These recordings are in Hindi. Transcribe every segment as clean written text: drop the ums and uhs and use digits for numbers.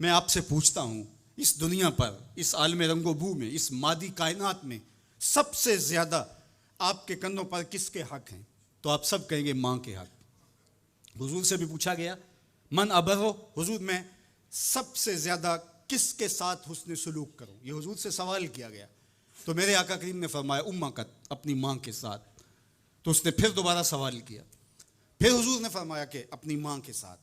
मैं आपसे पूछता हूँ, इस दुनिया पर, इस आलम रंगोबू में, इस मादी कायनात में सबसे ज्यादा आपके कंधों पर किसके हक हैं? तो आप सब कहेंगे माँ के हक। हुजूर से भी पूछा गया, मन अबरो, हुजूर मैं सबसे ज्यादा किसके साथ हुस्न सलूक करूं? ये हुजूर से सवाल किया गया। तो मेरे आका करीम ने फरमाया उम्मा का, अपनी माँ के साथ। तो उसने फिर दोबारा सवाल किया, फिर हुजूर ने फरमाया कि अपनी माँ के साथ।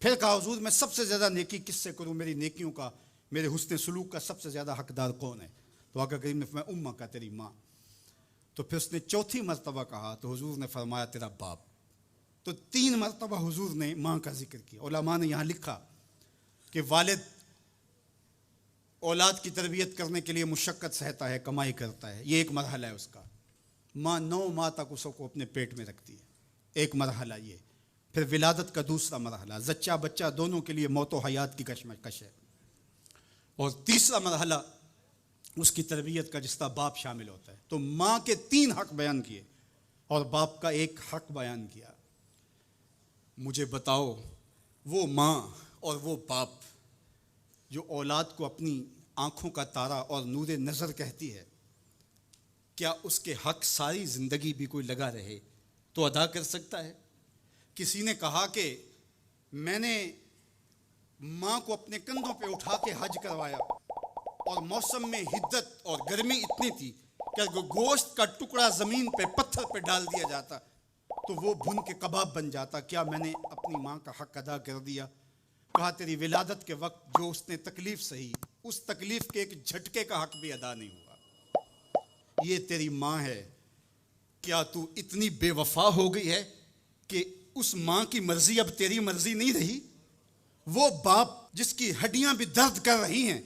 फिर कहा हुजूर मैं सबसे ज्यादा नेकी किससे करूं? मेरी नेकियों का, मेरे हुस्न सलूक का सबसे ज्यादा हकदार कौन है? तो आका करीम ने फरमाया उम्मा का, तेरी माँ। तो फिर उसने चौथी मरतबा कहा तो हुजूर ने फरमाया तेरा बाप। तो 3 मरतबा हुजूर ने माँ का जिक्र किया। उलमा ने यहाँ लिखा कि वालिद औलाद की तरबियत करने के लिए मुशक्क़त सहता है, कमाई करता है, ये एक मरहला है उसका। माँ 9 माह तक उसको अपने पेट में रखती है, एक मरहला ये। फिर विलादत का दूसरा मरहला, जच्चा बच्चा दोनों के लिए मौत व हयात की कशमकश है। और तीसरा मरहला उसकी तरबियत का, जिसका बाप शामिल होता है। तो माँ के 3 हक बयान किए और बाप का एक हक बयान किया। मुझे बताओ, वो माँ और वो बाप जो औलाद को अपनी आंखों का तारा और नूरे नज़र कहती है, क्या उसके हक सारी ज़िंदगी भी कोई लगा रहे तो अदा कर सकता है? किसी ने कहा कि मैंने माँ को अपने कंधों पे उठा के हज करवाया और मौसम में हिद्दत और गर्मी इतनी थी कि गोश्त का टुकड़ा ज़मीन पे पत्थर पे डाल दिया जाता तो वो भुन के कबाब बन जाता। क्या मैंने अपनी माँ का हक अदा कर दिया? कहा तेरी विलादत के वक्त जो उसने तकलीफ सही, उस तकलीफ के एक झटके का हक भी अदा नहीं हुआ। ये तेरी माँ है। क्या तू इतनी बेवफा हो गई है कि उस माँ की मर्जी अब तेरी मर्जी नहीं रही? वो बाप जिसकी हड्डियां भी दर्द कर रही हैं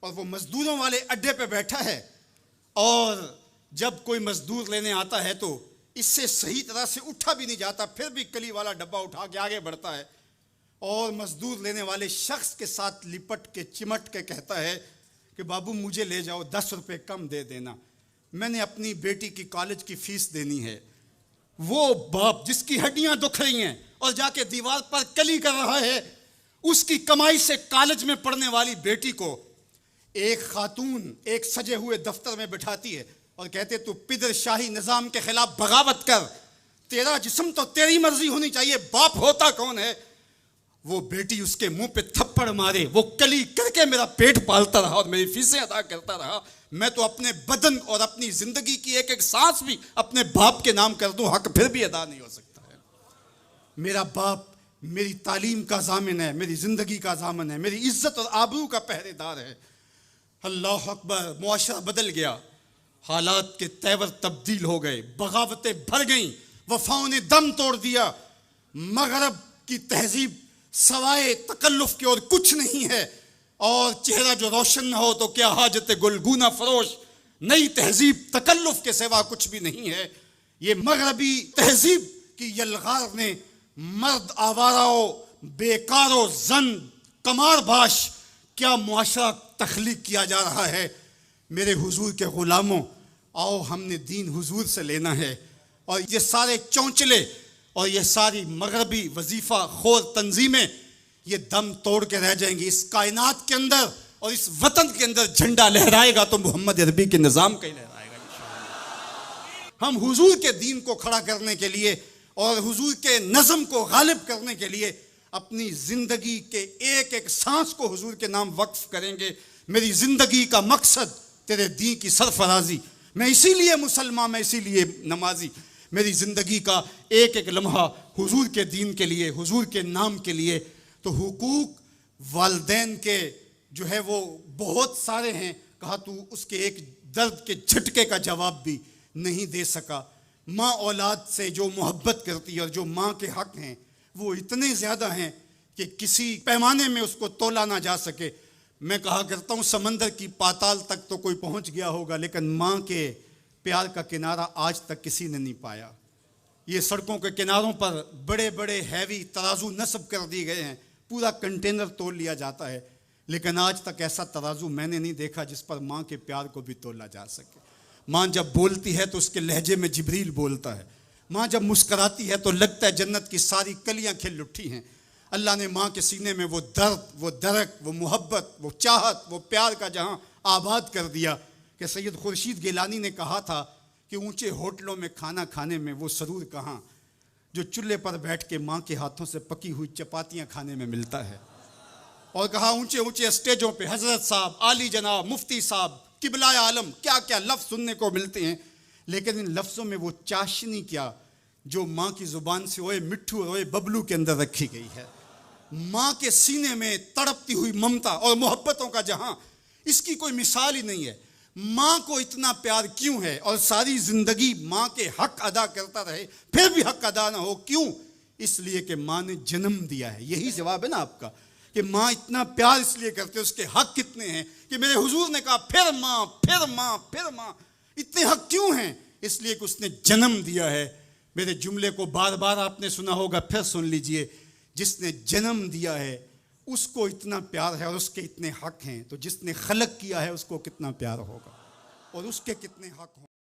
और वो मजदूरों वाले अड्डे पे बैठा है, और जब कोई मजदूर लेने आता है तो इससे सही तरह से उठा भी नहीं जाता, फिर भी कली वाला डब्बा उठा के आगे बढ़ता है और मजदूर लेने वाले शख्स के साथ लिपट के चिमट के कहता है कि बाबू मुझे ले जाओ, 10 रुपये कम दे देना, मैंने अपनी बेटी की कॉलेज की फीस देनी है। वो बाप जिसकी हड्डियां दुख रही हैं और जाके दीवार पर कली कर रहा है, उसकी कमाई से कॉलेज में पढ़ने वाली बेटी को एक खातून एक सजे हुए दफ्तर में बिठाती है और कहते तू पिदर शाही निज़ाम के खिलाफ बगावत कर, तेरा जिस्म तो तेरी मर्जी होनी चाहिए, बाप होता कौन है? वो बेटी उसके मुंह पे थप्पड़ मारे, वो कली करके मेरा पेट पालता रहा और मेरी फीसें अदा करता रहा, मैं तो अपने बदन और अपनी जिंदगी की एक एक सांस भी अपने बाप के नाम कर दूं, हक फिर भी अदा नहीं हो सकता है। मेरा बाप मेरी तालीम का जामिन है, मेरी जिंदगी का जामिन है, मेरी इज्जत और आबरू का पहरेदार है। अल्लाह अकबर। मुआशरा बदल गया, हालात के तेवर तब्दील हो गए, बगावतें भर गईं, वफाओं ने दम तोड़ दिया। मगरब की तहजीब सवाए तकल्लुफ की और कुछ नहीं है, और चेहरा जो रोशन न हो तो क्या हाजत गुलगुना फरोश, नई तहजीब तकल्लुफ के सिवा कुछ भी नहीं है। ये मगरबी तहजीब की यलगार ने मर्द आवाराओ, बेकारो, जन कमारबाश, क्या मुआशरा तख्लीक किया जा रहा है। मेरे हुजूर के गुलामों, आओ हमने दीन हुजूर से लेना है, और ये सारे चौंचले और ये सारी मगरबी वजीफा खोर तंजीमें ये दम तोड़ के रह जाएंगी। इस कायनात के अंदर और इस वतन के अंदर झंडा लहराएगा तो मोहम्मद अरबी के निज़ाम का ही लहराएगा इंशाअल्लाह। हम हुजूर के दीन को खड़ा करने के लिए और हुजूर के नज़म को गालिब करने के लिए अपनी जिंदगी के एक एक सांस को हुजूर के नाम वक्फ करेंगे। मेरी जिंदगी का मकसद तेरे दीन की सरफराजी, मैं इसीलिए मुसलमान, मैं इसीलिए नमाजी। मेरी ज़िंदगी का एक एक लम्हा हुजूर के दीन के लिए, हुजूर के नाम के लिए। तो हुकूक वालिदैन के जो है वो बहुत सारे हैं। कहा तू उसके एक दर्द के झटके का जवाब भी नहीं दे सका। माँ औलाद से जो मोहब्बत करती है और जो माँ के हक हैं वो इतने ज़्यादा हैं कि किसी पैमाने में उसको तोला ना जा सके। मैं कहा करता हूँ समंदर की पाताल तक तो कोई पहुँच गया होगा, लेकिन माँ के प्यार का किनारा आज तक किसी ने नहीं पाया। ये सड़कों के किनारों पर बड़े बड़े हैवी तराजू नस्ब कर दिए गए हैं, पूरा कंटेनर तोल लिया जाता है, लेकिन आज तक ऐसा तराजू मैंने नहीं देखा जिस पर माँ के प्यार को भी तोला जा सके। माँ जब बोलती है तो उसके लहजे में जिब्रील बोलता है। माँ जब मुस्कुराती है तो लगता है जन्नत की सारी कलियां खिल उठी हैं। अल्लाह ने माँ के सीने में वो दर्द, वो दरक, वो मोहब्बत, वो चाहत, वो प्यार का जहां आबाद कर दिया कि सैयद खुर्शीद गिलानी ने कहा था कि ऊंचे होटलों में खाना खाने में वो सरूर कहाँ जो चूल्हे पर बैठ के माँ के हाथों से पकी हुई चपातियाँ खाने में मिलता है। और कहा ऊंचे ऊंचे स्टेजों पे हजरत साहब, आली जनाब, मुफ्ती साहब, किबलाए आलम, क्या क्या लफ्ज़ सुनने को मिलते हैं, लेकिन इन लफ्ज़ों में वो चाशनी क्या जो माँ की ज़ुबान से ओए मिट्ठू और ओए बबलू के अंदर रखी गई है। माँ के सीने में तड़पती हुई ममता और मोहब्बतों का जहां, इसकी कोई मिसाल ही नहीं है। माँ को इतना प्यार क्यों है और सारी जिंदगी माँ के हक अदा करता रहे फिर भी हक अदा ना हो, क्यों? इसलिए कि माँ ने जन्म दिया है। यही जवाब है ना आपका कि माँ इतना प्यार इसलिए करते, उसके हक कितने हैं कि मेरे हुजूर ने कहा फिर माँ, फिर माँ, फिर माँ। इतने हक क्यों हैं? इसलिए कि उसने जन्म दिया है। मेरे जुमले को बार बार आपने सुना होगा, फिर सुन लीजिए। जिसने जन्म दिया है उसको इतना प्यार है और उसके इतने हक हैं, तो जिसने खलक किया है उसको कितना प्यार होगा और उसके कितने हक होंगे।